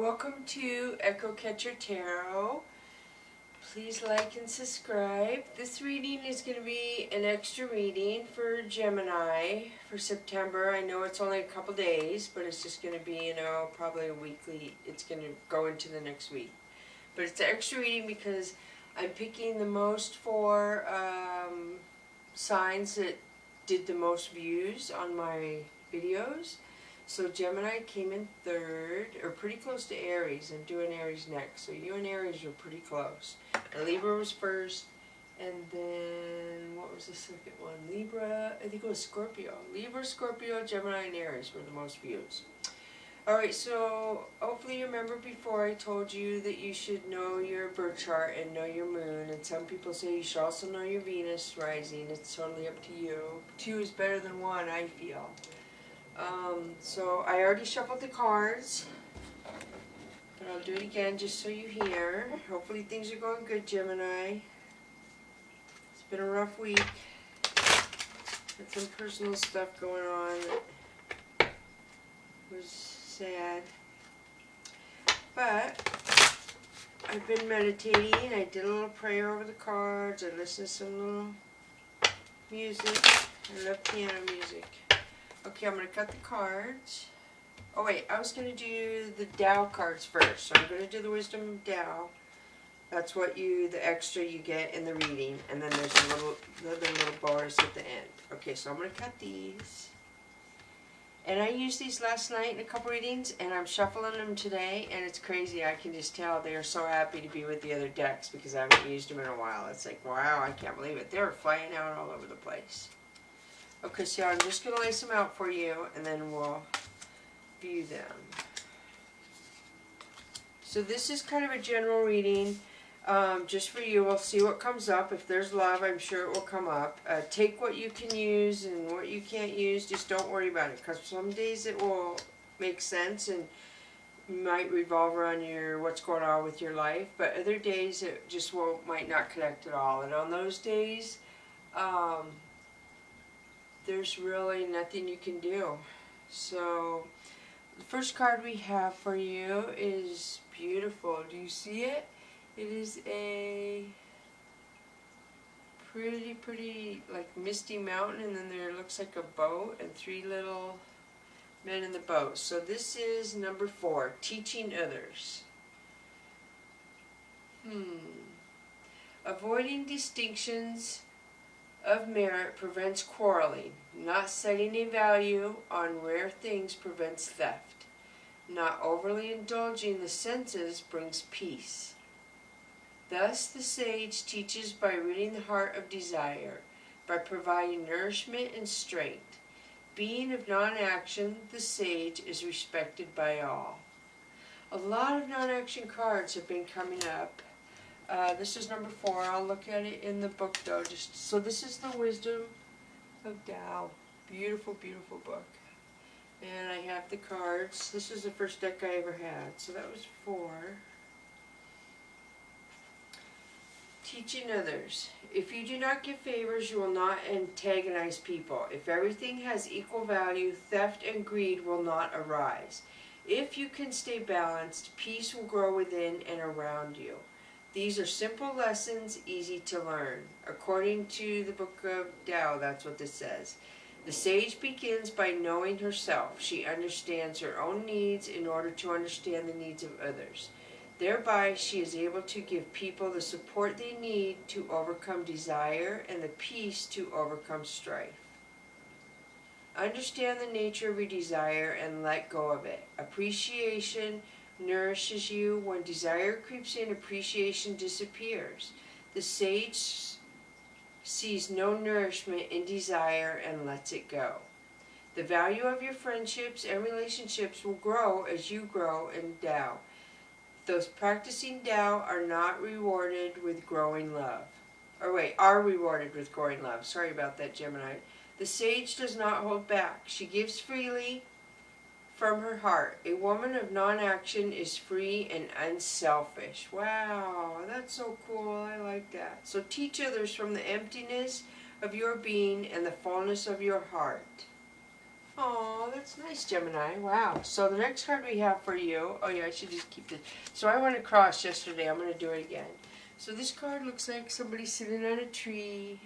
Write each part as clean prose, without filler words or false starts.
welcome to Echo Catcher Tarot. Please like and subscribe. This reading is going to be an extra reading for Gemini for September. I know it's only a couple days, but it's just going to be, probably a weekly. It's going to go into the next week. But it's an extra reading because I'm picking the most for signs that did the most views on my videos. So Gemini came in third, or pretty close to Aries. I'm doing Aries next. So you and Aries are pretty close. And Libra was first, and then, what was the second one? Libra, I think it was Scorpio. Libra, Scorpio, Gemini, and Aries were the most views. Alright, so hopefully you remember before I told you that you should know your birth chart and know your moon. And some people say you should also know your Venus rising. It's totally up to you. 2 is better than 1, I feel. So I already shuffled the cards, but I'll do it again just so you hear. Hopefully things are going good, Gemini. It's been a rough week. Had some personal stuff going on that was sad. But I've been meditating. I did a little prayer over the cards. I listened to some little music. I love piano music. Okay, I'm going to cut the cards. Oh wait, I was going to do the Tao cards first. So I'm going to do the Wisdom Tao. That's what the extra you get in the reading. And then there's a little bonus at the end. Okay, so I'm going to cut these. And I used these last night in a couple readings, and I'm shuffling them today, and it's crazy. I can just tell they are so happy to be with the other decks because I haven't used them in a while. It's like, wow, I can't believe it. They're flying out all over the place. Okay, so I'm just going to lace them out for you, and then we'll view them. So this is kind of a general reading, just for you. We'll see what comes up. If there's love, I'm sure it will come up. Take what you can use, and what you can't use, just don't worry about it. Because some days it will make sense, and might revolve around what's going on with your life. But other days it just might not connect at all. And on those days, there's really nothing you can do. So the first card we have for you is beautiful. Do you see it? It is a pretty like misty mountain, and then there looks like a boat and 3 little men in the boat. So this is number 4, teaching others. Avoiding distinctions of merit prevents quarreling. Not setting a value on rare things prevents theft. Not overly indulging the senses brings peace. Thus the sage teaches by ridding the heart of desire, by providing nourishment and strength. Being of non-action, the sage is respected by all. A lot of non-action cards have been coming up. This is number 4. I'll look at it in the book though. So this is the Wisdom of Tao. Beautiful, beautiful book. And I have the cards. This is the first deck I ever had. So that was 4. Teaching others. If you do not give favors, you will not antagonize people. If everything has equal value, theft and greed will not arise. If you can stay balanced, peace will grow within and around you. These are simple lessons, easy to learn. According to the book of Tao, that's what this says. The sage begins by knowing herself. She understands her own needs in order to understand the needs of others. Thereby, she is able to give people the support they need to overcome desire and the peace to overcome strife. Understand the nature of your desire and let go of it. Appreciation nourishes you. When desire creeps in, appreciation disappears. The sage sees no nourishment in desire and lets it go. The value of your friendships and relationships will grow as you grow in Tao. Those practicing Tao are not rewarded with growing love. Are rewarded with growing love. Sorry about that, Gemini. The sage does not hold back. She gives freely from her heart. A woman of non-action is free and unselfish. Wow, that's so cool. I like that. So teach others from the emptiness of your being and the fullness of your heart. Oh, that's nice, Gemini. Wow. So the next card we have for you, oh yeah, I should just keep this. So I went across yesterday. I'm going to do it again. So this card looks like somebody sitting on a tree.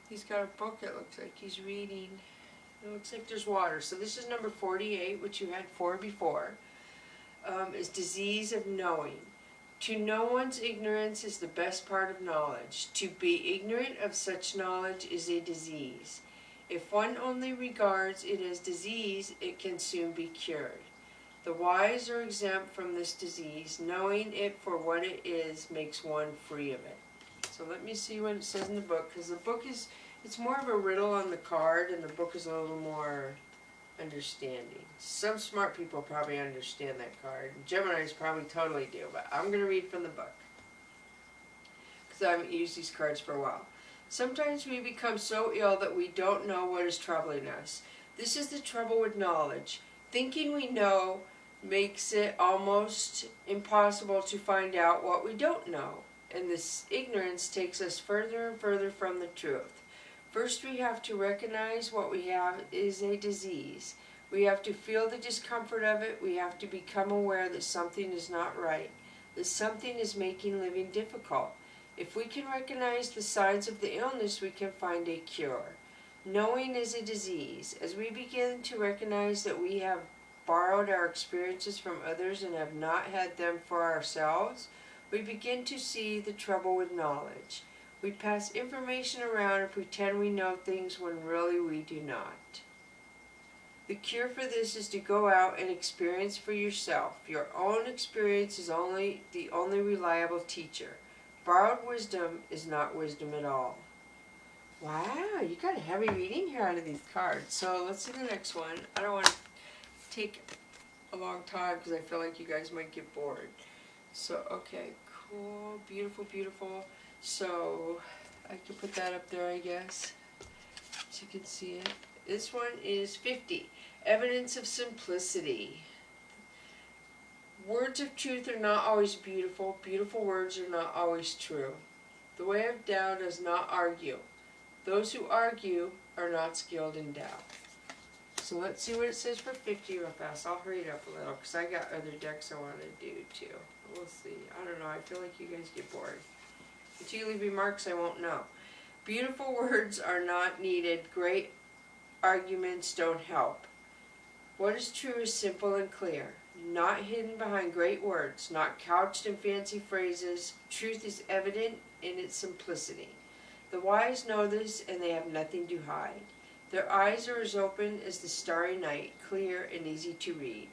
He's got a book, it looks like he's reading. It looks like there's water. So this is number 48, which you had 4 before. Is disease of knowing. To know one's ignorance is the best part of knowledge. To be ignorant of such knowledge is a disease. If one only regards it as disease, it can soon be cured. The wise are exempt from this disease. Knowing it for what it is makes one free of it. So let me see what it says in the book, because the book is, it's more of a riddle on the card, and the book is a little more understanding. Some smart people probably understand that card. Geminis probably totally do, but I'm going to read from the book, because I haven't used these cards for a while. Sometimes we become so ill that we don't know what is troubling us. This is the trouble with knowledge. Thinking we know makes it almost impossible to find out what we don't know. And this ignorance takes us further and further from the truth. First, we have to recognize what we have is a disease. We have to feel the discomfort of it. We have to become aware that something is not right, that something is making living difficult. If we can recognize the signs of the illness, we can find a cure. Knowing is a disease. As we begin to recognize that we have borrowed our experiences from others and have not had them for ourselves, we begin to see the trouble with knowledge. We pass information around and pretend we know things when really we do not. The cure for this is to go out and experience for yourself. Your own experience is the only reliable teacher. Borrowed wisdom is not wisdom at all. Wow, you got a heavy reading here out of these cards. So let's see the next one. I don't want to take a long time because I feel like you guys might get bored. So, okay, cool, beautiful, beautiful. So, I can put that up there, I guess, so you can see it. This one is 50, Evidence of Simplicity. Words of truth are not always beautiful. Beautiful words are not always true. The way of Tao does not argue. Those who argue are not skilled in Tao. So let's see what it says for 50 real fast. I'll hurry it up a little because I got other decks I want to do too. We'll see. I don't know. I feel like you guys get bored. Until you leave remarks, I won't know. Beautiful words are not needed. Great arguments don't help. What is true is simple and clear. Not hidden behind great words. Not couched in fancy phrases. Truth is evident in its simplicity. The wise know this and they have nothing to hide. Their eyes are as open as the starry night, clear and easy to read.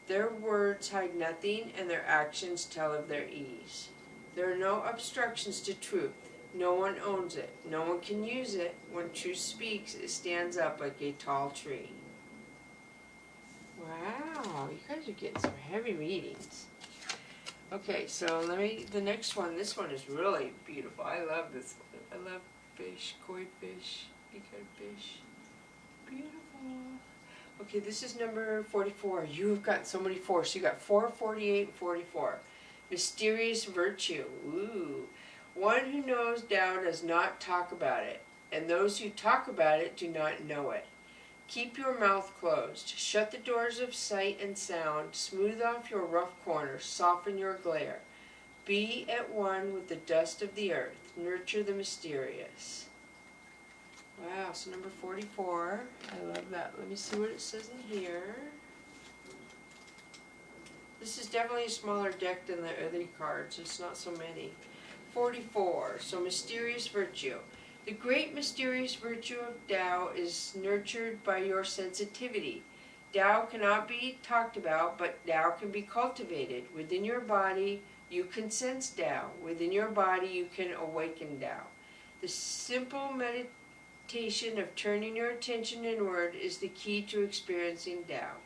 Their words hide nothing, and their actions tell of their ease. There are no obstructions to truth. No one owns it. No one can use it. When truth speaks, it stands up like a tall tree. Wow, you guys are getting some heavy readings. Okay, so the next one, this one is really beautiful. I love this one. I love fish, koi fish. You got a fish. Beautiful. Okay, this is number 44. You've got so many fours. So you got 4, 48, and 44. Mysterious virtue. Ooh. One who knows Tao does not talk about it, and those who talk about it do not know it. Keep your mouth closed. Shut the doors of sight and sound. Smooth off your rough corners. Soften your glare. Be at one with the dust of the earth. Nurture the mysterious. Wow, so number 44. I love that. Let me see what it says in here. This is definitely a smaller deck than the other cards. It's not so many. 44. So mysterious virtue. The great mysterious virtue of Tao is nurtured by your sensitivity. Tao cannot be talked about, but Tao can be cultivated. Within your body, you can sense Tao. Within your body, you can awaken Tao. The simple meditation of turning your attention inward is the key to experiencing Tao.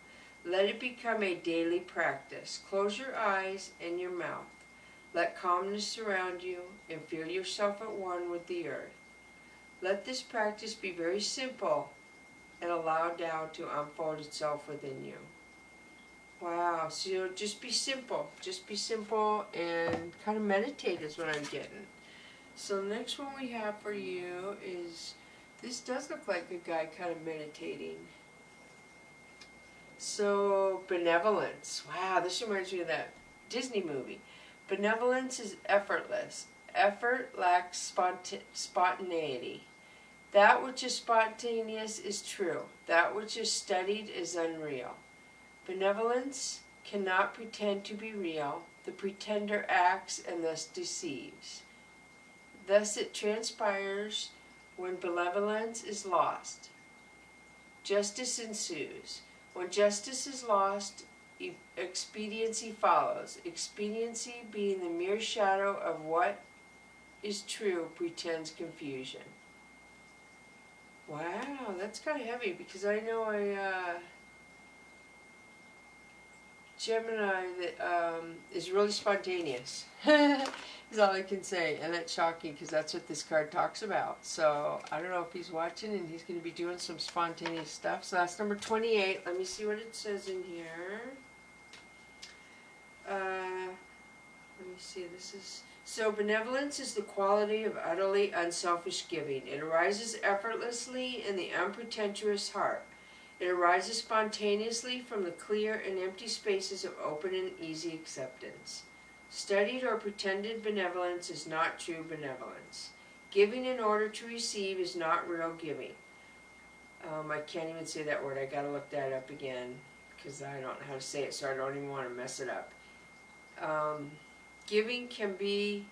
Let it become a daily practice. Close your eyes and your mouth. Let calmness surround you and feel yourself at one with the earth. Let this practice be very simple and allow Tao to unfold itself within you. Wow, so just be simple. Just be simple and kind of meditate is what I'm getting. So the next one we have for you is This does look like a guy kind of meditating. So, benevolence. Wow, this reminds me of that Disney movie. Benevolence is effortless. Effort lacks spontaneity. That which is spontaneous is true. That which is studied is unreal. Benevolence cannot pretend to be real. The pretender acts and thus deceives. Thus it transpires when benevolence is lost. Justice ensues. When justice is lost, expediency follows. Expediency, being the mere shadow of what is true, pretends confusion. Wow, that's kind of heavy, because I know a Gemini that is really spontaneous. Is all I can say, and that's shocking because that's what this card talks about. So I don't know if he's watching, and he's going to be doing some spontaneous stuff. So that's number 28. Let me see what it says in here. Let me see. This is so benevolence is the quality of utterly unselfish giving. It arises effortlessly in the unpretentious heart. It arises spontaneously from the clear and empty spaces of open and easy acceptance. Studied or pretended benevolence is not true benevolence. Giving in order to receive is not real giving. I can't even say that word. I gotta look that up again because I don't know how to say it, so I don't even want to mess it up. Giving can be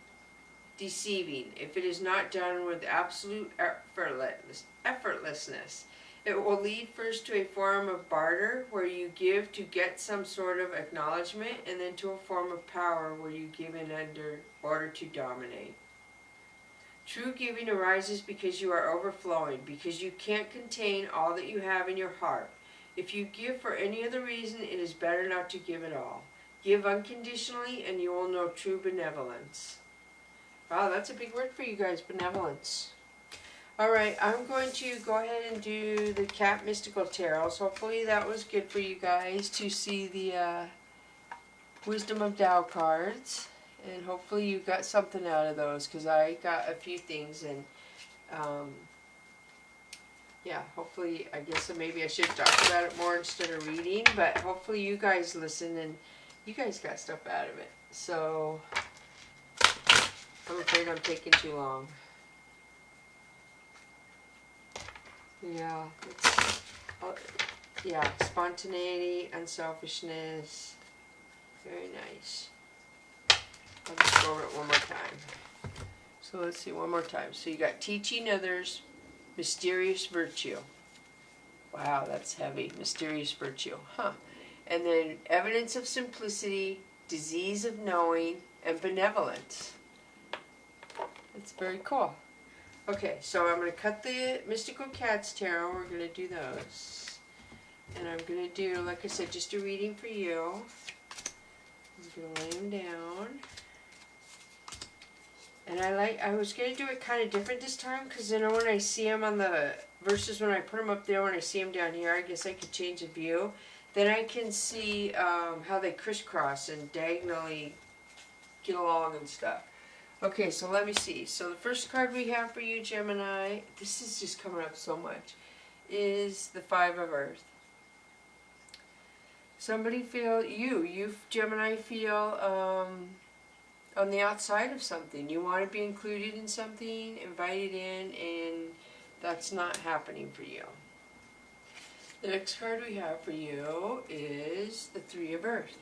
deceiving if it is not done with absolute effortlessness. It will lead first to a form of barter where you give to get some sort of acknowledgement, and then to a form of power where you give in order to dominate. True giving arises because you are overflowing, because you can't contain all that you have in your heart. If you give for any other reason, it is better not to give at all. Give unconditionally and you will know true benevolence. Wow, that's a big word for you guys, benevolence. Alright, I'm going to go ahead and do the Cat Mystical Tarot. So hopefully that was good for you guys to see the Wisdom of Tao cards. And hopefully you got something out of those, because I got a few things. And yeah, hopefully, I guess maybe I should talk about it more instead of reading. But hopefully you guys listen and you guys got stuff out of it. So I'm afraid I'm taking too long. Yeah, yeah, spontaneity, unselfishness, very nice. I'll just go over it one more time. So let's see, one more time. So you got teaching others, mysterious virtue. Wow, that's heavy, mysterious virtue, huh? And then evidence of simplicity, disease of knowing, and benevolence. That's very cool. Okay, so I'm going to cut the Mystical Cats Tarot. We're going to do those. And I'm going to do, like I said, just a reading for you. I'm going to lay them down. And I was going to do it kind of different this time, because you know when I see them on the, versus when I put them up there, when I see them down here, I guess I could change the view. Then I can see how they crisscross and diagonally get along and stuff. Okay, so let me see. So the first card we have for you, Gemini, this is just coming up so much, is the Five of Earth. Somebody feel, you Gemini feel on the outside of something. You want to be included in something, invited in, and that's not happening for you. The next card we have for you is the Three of Earth.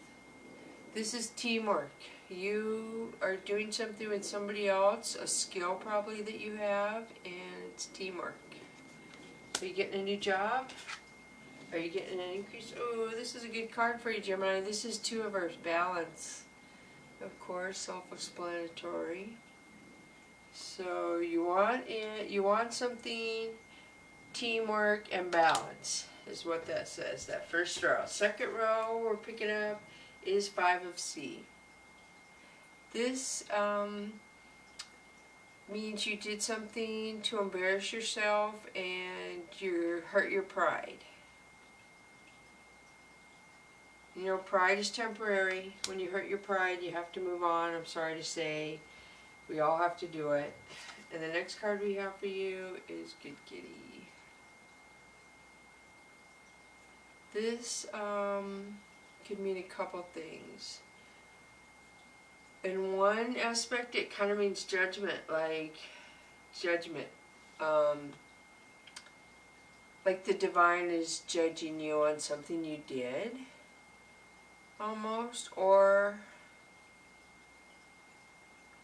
This is teamwork. You are doing something with somebody else, a skill probably that you have, and it's teamwork. Are you getting a new job? Are you getting an increase? Oh, this is a good card for you, Gemini. This is Two of Earth, balance. Of course, self-explanatory. So you want something, teamwork and balance is what that says, that first row. Second row we're picking up is Five of Sea. This means you did something to embarrass yourself and you hurt your pride. You know, pride is temporary. When you hurt your pride, you have to move on. I'm sorry to say. We all have to do it. And the next card we have for you is Good Kitty. This could mean a couple things. In one aspect, it kind of means judgment, like judgment. Like the divine is judging you on something you did, almost, or,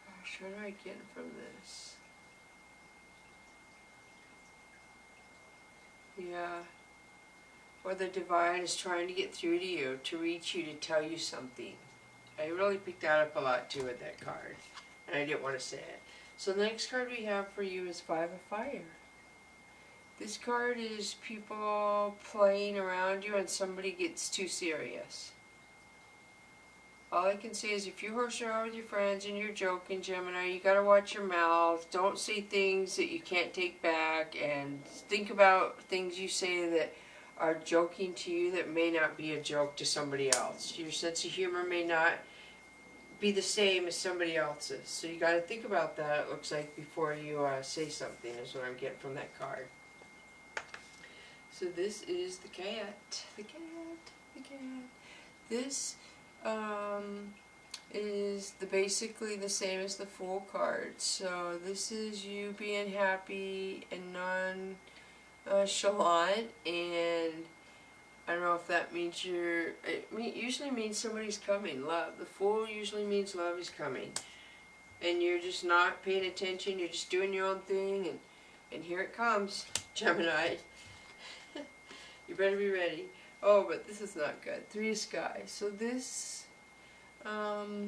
gosh, what do I get from this? Yeah. Or the divine is trying to get through to you, to reach you, to tell you something. I really picked that up a lot too with that card, and I didn't want to say it. So the next card we have for you is Five of Fire. This card is people playing around you and somebody gets too serious. All I can say is if you horse around with your friends and you're joking, Gemini, you gotta watch your mouth. Don't say things that you can't take back, and think about things you say that are joking to you that may not be a joke to somebody else. Your sense of humor may not be the same as somebody else's. So you gotta think about that, it looks like, before you say something, is what I'm getting from that card. So this is the cat. The cat. The cat. This is basically the same as the Fool card. So this is you being happy and nonchalant, and I don't know if that means usually means somebody's coming, love. The Fool usually means love is coming. And you're just not paying attention, you're just doing your own thing, and here it comes, Gemini. You better be ready. Oh, but this is not good. Three of Sky. So this, gosh,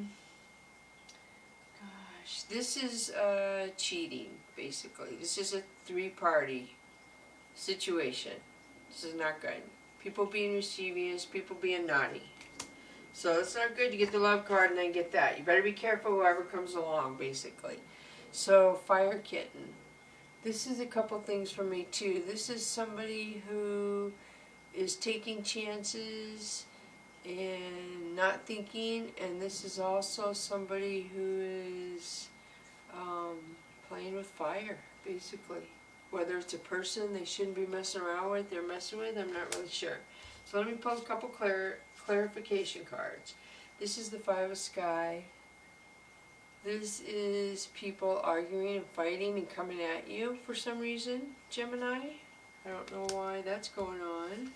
this is cheating, basically. This is a three-party situation. This is not good. People being mischievous, people being naughty. So it's not good to get the love card and then get that. You better be careful whoever comes along, basically. So, Fire Kitten. This is a couple things for me, too. This is somebody who is taking chances and not thinking, and this is also somebody who is playing with fire, basically. Whether it's a person they shouldn't be messing around with, they're messing with, I'm not really sure. So let me pull a couple clarification cards. This is the Five of Sky. This is people arguing and fighting and coming at you for some reason, Gemini. I don't know why that's going on.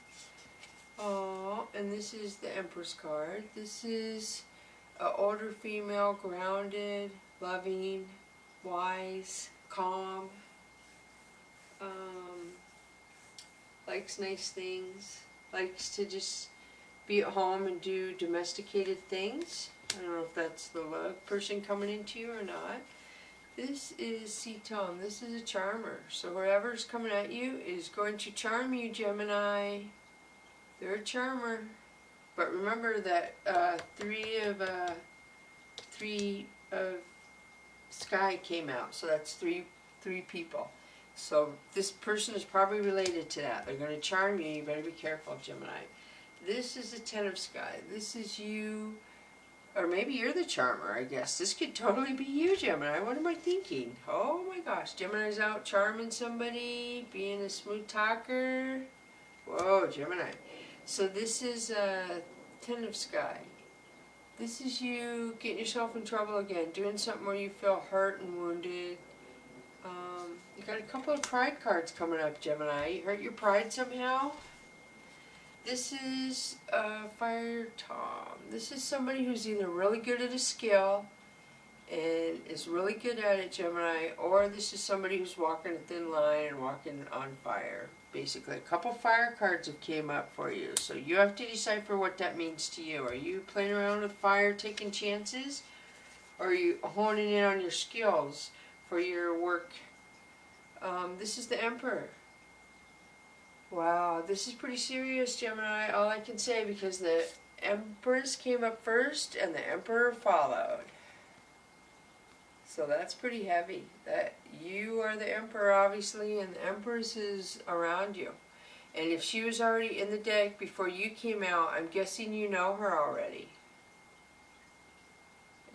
Oh, and this is the Empress card. This is an older female, grounded, loving, wise, calm, likes nice things, likes to just be at home and do domesticated things. I don't know if that's the love person coming into you or not. This is Ceton. This is a charmer. So whoever's coming at you is going to charm you, Gemini. They're a charmer. But remember that three of Sky came out. So that's three people. So this person is probably related to that. They're going to charm you. You better be careful, Gemini. This is the Ten of Sky. This is you. Or maybe you're the charmer, I guess. This could totally be you, Gemini. What am I thinking? Oh my gosh. Gemini's out charming somebody, being a smooth talker. Whoa, Gemini. So this is Ten of Sky. This is you getting yourself in trouble again, doing something where you feel hurt and wounded. You got a couple of pride cards coming up, Gemini. You hurt your pride somehow? This is Fire Tom. This is somebody who's either really good at a skill and is really good at it, Gemini, or this is somebody who's walking a thin line and walking on fire. Basically, a couple fire cards have came up for you, so you have to decipher what that means to you. Are you playing around with fire, taking chances, or are you honing in on your skills for your work? This is the Emperor. Wow, this is pretty serious, Gemini, all I can say, because the Empress came up first and the Emperor followed. So that's pretty heavy. That you are the Emperor, obviously, and the Empress is around you. And if she was already in the deck before you came out, I'm guessing you know her already.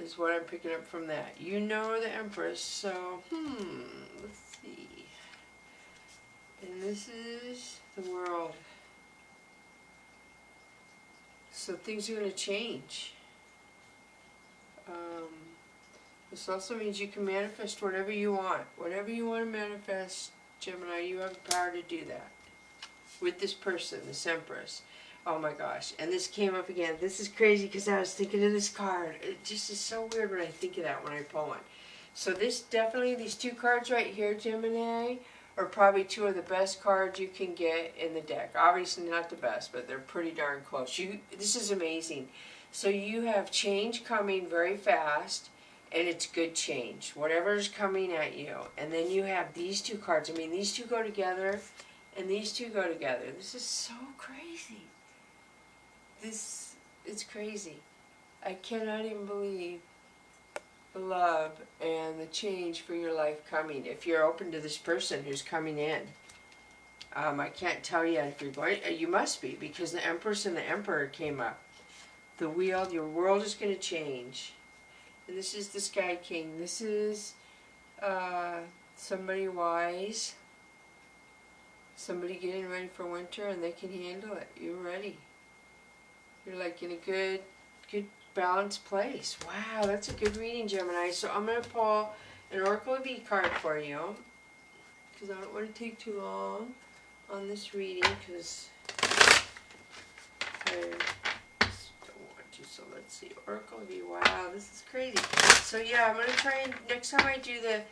is what I'm picking up from that. You know the Empress, so, let's see. And this is the World. So things are going to change. This also means you can manifest whatever you want. Whatever you want to manifest, Gemini, you have the power to do that. With this person, this Empress. Oh my gosh. And this came up again. This is crazy because I was thinking of this card. It just is so weird when I think of that when I pull one. So this definitely, these two cards right here, Gemini, are probably two of the best cards you can get in the deck. Obviously not the best, but they're pretty darn close. This is amazing. So you have change coming very fast, and it's good change. Whatever's coming at you. And then you have these two cards. I mean, these two go together, and these two go together. This is so crazy. It's crazy. I cannot even believe the love and the change for your life coming. If you're open to this person who's coming in. I can't tell yet if you're going. You must be, because the Empress and the Emperor came up. The wheel, your world is going to change. And this is the Sky King. This is somebody wise. Somebody getting ready for winter, and they can handle it. You're ready. You're like in a good balanced place. Wow, that's a good reading, Gemini. So I'm going to pull an Oracle of E card for you, because I don't want to take too long on this reading, because I just don't want to. So let's see, Oracle of E. Wow, this is crazy. So yeah, I'm going to try and, next time I do the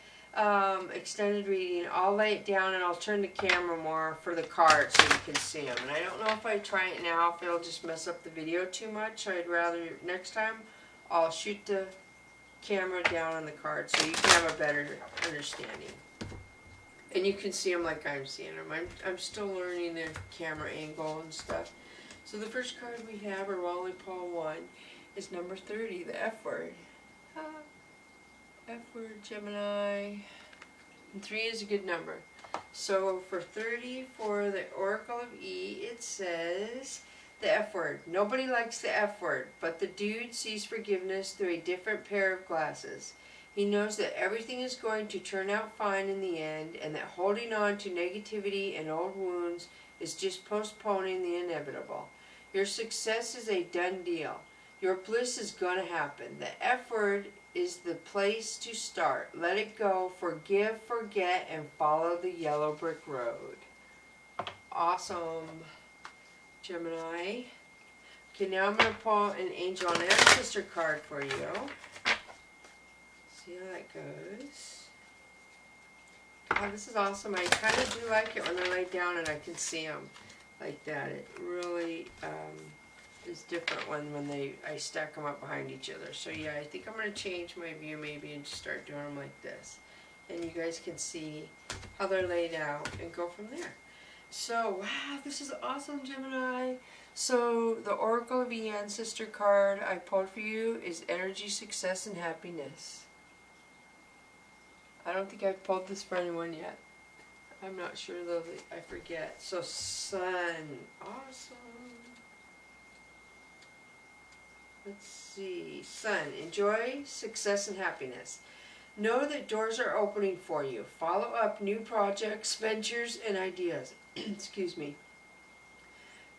extended reading, I'll lay it down and I'll turn the camera more for the cards so you can see them. And I don't know if I try it now, if it'll just mess up the video too much. I'd rather, next time, I'll shoot the camera down on the cards so you can have a better understanding. And you can see them like I'm seeing them. I'm still learning the camera angle and stuff. So the first card we have, or we'll only pull one, is number 30, the F word. F word, Gemini. And 3 is a good number. So for 30, for the Oracle of E, it says the F word. Nobody likes the F word, but the dude sees forgiveness through a different pair of glasses. He knows that everything is going to turn out fine in the end, and that holding on to negativity and old wounds is just postponing the inevitable. Your success is a done deal. Your bliss is going to happen. The F word is the place to start. Let it go, forgive, forget, and follow the yellow brick road. Awesome, Gemini. Okay, now I'm going to pull an Angel and Ancestor card for you. See how that goes. Oh, this is awesome. I kind of do like it when they're laid down and I can see them like that. It really is different when I stack them up behind each other. So yeah, I think I'm going to change my view maybe and just start doing them like this. And you guys can see how they're laid out and go from there. So, wow, this is awesome, Gemini. So, the Oracle of E Ancestor card I pulled for you is Energy, Success, and Happiness. I don't think I've pulled this for anyone yet. I'm not sure though, I forget. So, Sun. Awesome. Let's see. Sun. Enjoy success and happiness. Know that doors are opening for you. Follow up new projects, ventures, and ideas. Excuse me.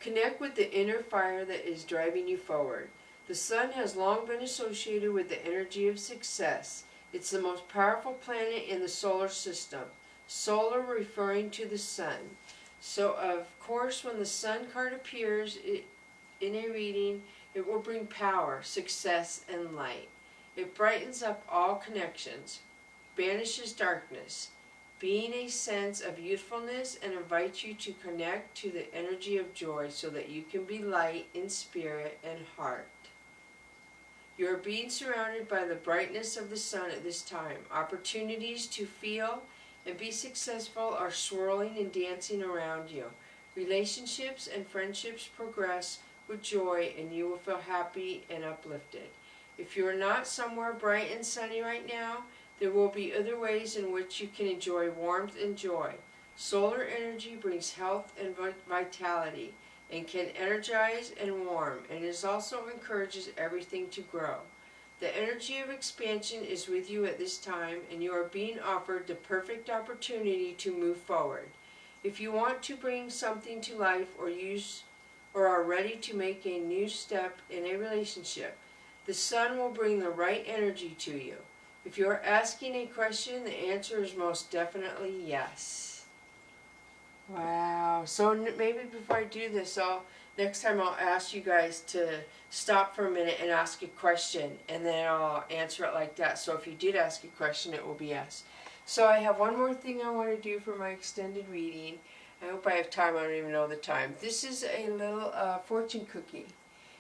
Connect with the inner fire that is driving you forward. The sun has long been associated with the energy of success. It's the most powerful planet in the solar system. Solar referring to the sun. So, of course, when the sun card appears in a reading, it will bring power, success, and light. It brightens up all connections, banishes darkness, being a sense of youthfulness, and invites you to connect to the energy of joy so that you can be light in spirit and heart. You are being surrounded by the brightness of the sun at this time. Opportunities to feel and be successful are swirling and dancing around you. Relationships and friendships progress with joy, and you will feel happy and uplifted. If you are not somewhere bright and sunny right now, there will be other ways in which you can enjoy warmth and joy. Solar energy brings health and vitality and can energize and warm, and it also encourages everything to grow. The energy of expansion is with you at this time, and you are being offered the perfect opportunity to move forward. If you want to bring something to life or are ready to make a new step in a relationship, the sun will bring the right energy to you. If you are asking a question, the answer is most definitely yes. Wow. So maybe before I do this, next time I'll ask you guys to stop for a minute and ask a question, and then I'll answer it like that. So if you did ask a question, it will be yes. So I have one more thing I want to do for my extended reading. I hope I have time. I don't even know the time. This is a little fortune cookie.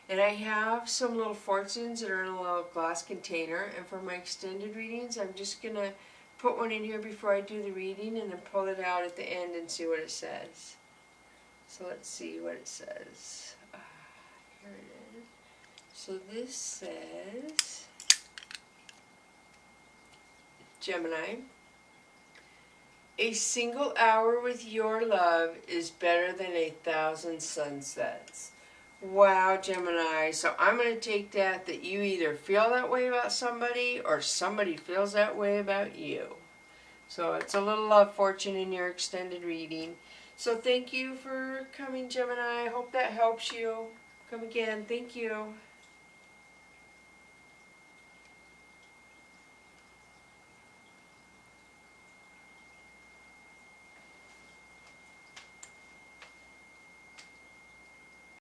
And I have some little fortunes that are in a little glass container. And for my extended readings, I'm just going to put one in here before I do the reading and then pull it out at the end and see what it says. So let's see what it says. Here it is. So this says, Gemini, a single hour with your love is better than 1,000 sunsets. Wow, Gemini. So I'm going to take that you either feel that way about somebody or somebody feels that way about you. So it's a little love fortune in your extended reading. So thank you for coming, Gemini. I hope that helps you. Come again. Thank you.